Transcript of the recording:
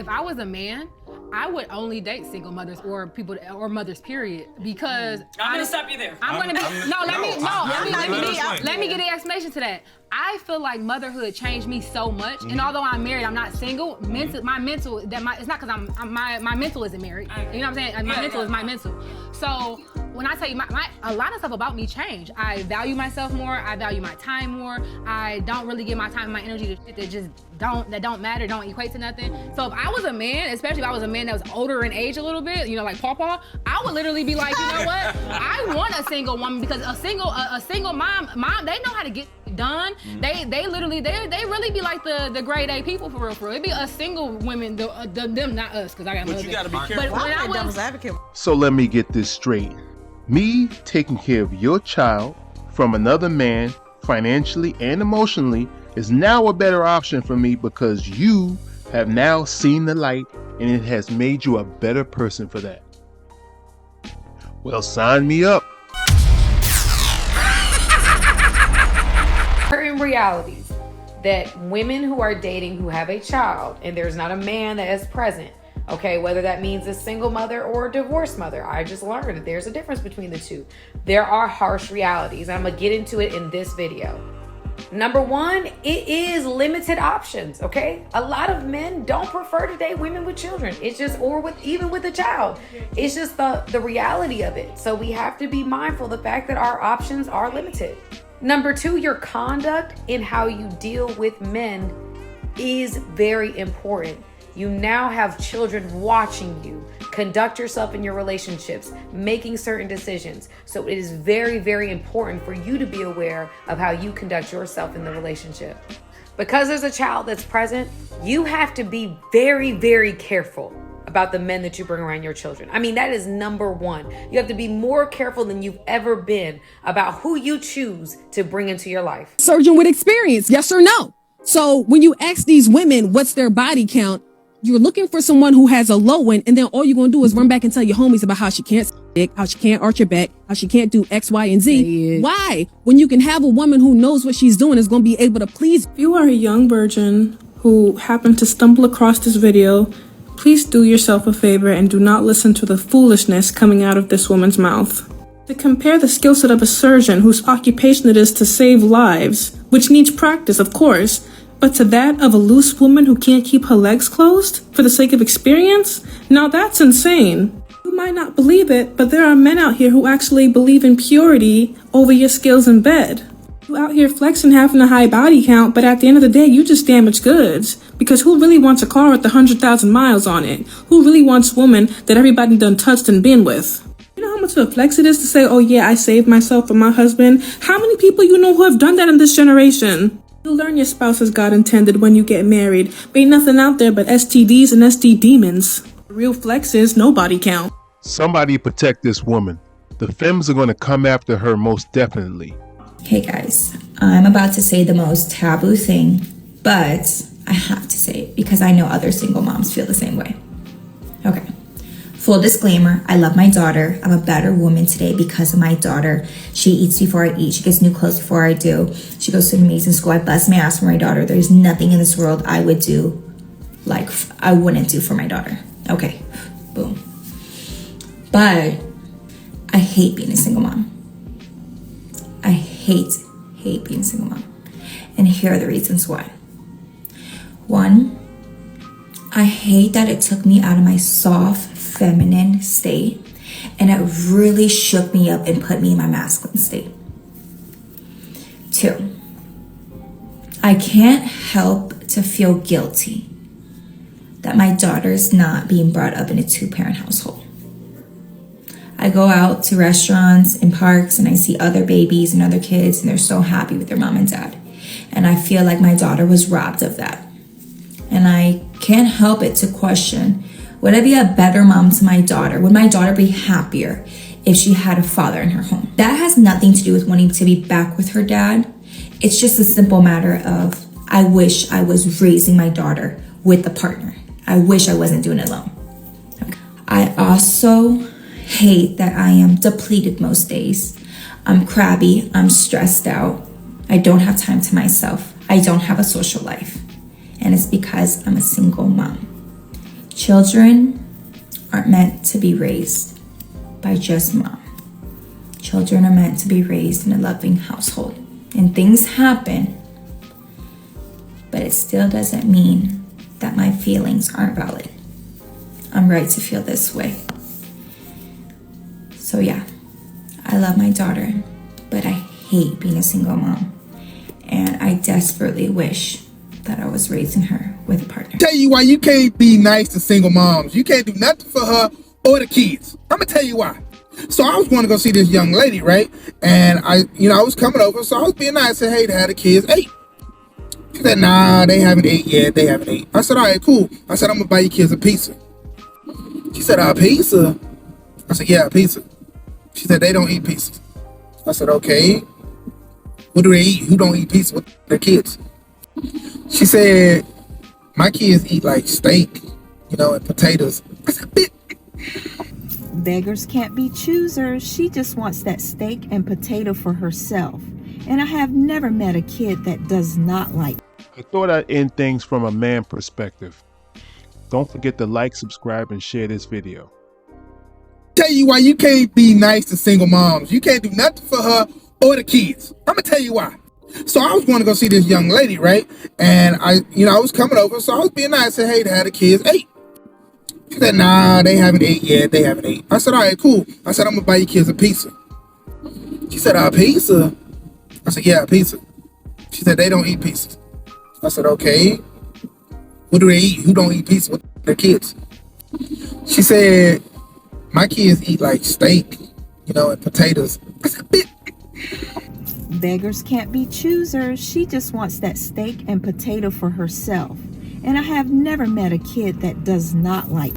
if I was a man, I would only date single mothers or people or mothers, period. Because I'm gonna stop you there. Let me get an explanation to that. I feel like motherhood changed me so much, and although I'm married, I'm not single. My mental it's not because my mental isn't married. You know what I'm saying? My mental is my mental. So when I tell you, a lot of stuff about me changed. I value myself more. I value my time more. I don't really give my time and my energy to shit that don't matter, don't equate to nothing. So if I was a man, especially if I was a man that was older in age a little bit, you know, like Pawpaw, I would literally be like, you know what? I want a single woman because a single mom, they know how to get done. They really be like the grade A people for real. It'd be a single women, them, not us, because I got But you gotta be careful. But when I was devil's advocate. So let me get this straight. Me taking care of your child from another man, financially and emotionally, is now a better option for me because you have now seen the light and it has made you a better person for that. Well, sign me up. Certain realities that women who are dating who have a child and there's not a man that is present, okay, whether that means a single mother or a divorced mother, I just learned that there's a difference between the two. There are harsh realities. I'm gonna get into it in this video. Number one, it is limited options, okay? A lot of men don't prefer to date women with children. It's just, or even with a child. It's just the reality of it. So we have to be mindful of the fact that our options are limited. Number two, your conduct in how you deal with men is very important. You now have children watching you conduct yourself in your relationships, making certain decisions. So it is very, very important for you to be aware of how you conduct yourself in the relationship. Because there's a child that's present, you have to be very, very careful about the men that you bring around your children. I mean, that is number one. You have to be more careful than you've ever been about who you choose to bring into your life. Surgeon with experience, yes or no? So when you ask these women what's their body count, you're looking for someone who has a low one, and then all you're going to do is run back and tell your homies about how she can't dick, how she can't arch her back, how she can't do X, Y, and Z. Why? When you can have a woman who knows what she's doing is going to be able to please. If you are a young virgin who happened to stumble across this video, please do yourself a favor and do not listen to the foolishness coming out of this woman's mouth. To compare the skill set of a surgeon whose occupation it is to save lives, which needs practice, of course, but to that of a loose woman who can't keep her legs closed for the sake of experience? Now that's insane. You might not believe it, but there are men out here who actually believe in purity over your skills in bed. You out here flexing having a high body count, but at the end of the day, you just damage goods. Because who really wants a car with 100,000 miles on it? Who really wants a woman that everybody done touched and been with? You know how much of a flex it is to say, oh yeah, I saved myself for my husband? How many people you know who have done that in this generation? You learn your spouse as God intended when you get married. Ain't nothing out there but STDs and SD demons. The real flex is no body count. Somebody protect this woman. The femmes are going to come after her most definitely. Hey guys, I'm about to say the most taboo thing, but I have to say it because I know other single moms feel the same way. Okay. Full disclaimer, I love my daughter. I'm a better woman today because of my daughter. She eats before I eat. She gets new clothes before I do. She goes to an amazing school. I bust my ass for my daughter. There's nothing in this world I would do like I wouldn't do for my daughter. Okay, boom. But I hate being a single mom. I hate being a single mom. And here are the reasons why. One, I hate that it took me out of my soft, feminine state, and it really shook me up and put me in my masculine state. Two, I can't help to feel guilty that my daughter's not being brought up in a two-parent household. I go out to restaurants and parks and I see other babies and other kids and they're so happy with their mom and dad. And I feel like my daughter was robbed of that. And I can't help it to question, would I be a better mom to my daughter? Would my daughter be happier if she had a father in her home? That has nothing to do with wanting to be back with her dad. It's just a simple matter of, I wish I was raising my daughter with a partner. I wish I wasn't doing it alone. Okay. I also hate that I am depleted most days. I'm crabby, I'm stressed out. I don't have time to myself. I don't have a social life. And it's because I'm a single mom. Children aren't meant to be raised by just mom. Children are meant to be raised in a loving household. And things happen, but it still doesn't mean that my feelings aren't valid. I'm right to feel this way. So yeah, I love my daughter, but I hate being a single mom. And I desperately wish that I was raising her with a partner. Tell you why you can't be nice to single moms. You can't do nothing for her or the kids. I'm gonna tell you why. So I was going to go see this young lady, right? And I was coming over, so I was being nice. I said, hey, have the kids ate? She said, nah, they haven't ate yet. They haven't ate. I said, all right, cool. I said, I'm gonna buy your kids a pizza. She said, a pizza? I said, yeah, a pizza. She said, they don't eat pizzas. I said, okay. What do they eat? Who don't eat pizza with their kids? She said, my kids eat like steak, and potatoes. I said, bitch. Beggars can't be choosers. She just wants that steak and potato for herself. And I have never met a kid that does not like. I thought I'd end things from a man perspective. Don't forget to like, subscribe, and share this video. Tell you why you can't be nice to single moms. You can't do nothing for her or the kids. I'm gonna tell you why. So I was going to go see this young lady, right? And I was coming over, so I was being nice. I said, hey, have the kids ate? She said, nah, they haven't ate yet. They haven't ate. I said, all right, cool. I said, I'm gonna buy your kids a pizza. She said, a pizza? I said, yeah, a pizza. She said, they don't eat pizzas. I said, okay. What do they eat? Who don't eat pizza with their kids? She said, my kids eat like steak, and potatoes. I said, bitch. Beggars can't be choosers. She just wants that steak and potato for herself. And I have never met a kid that does not like.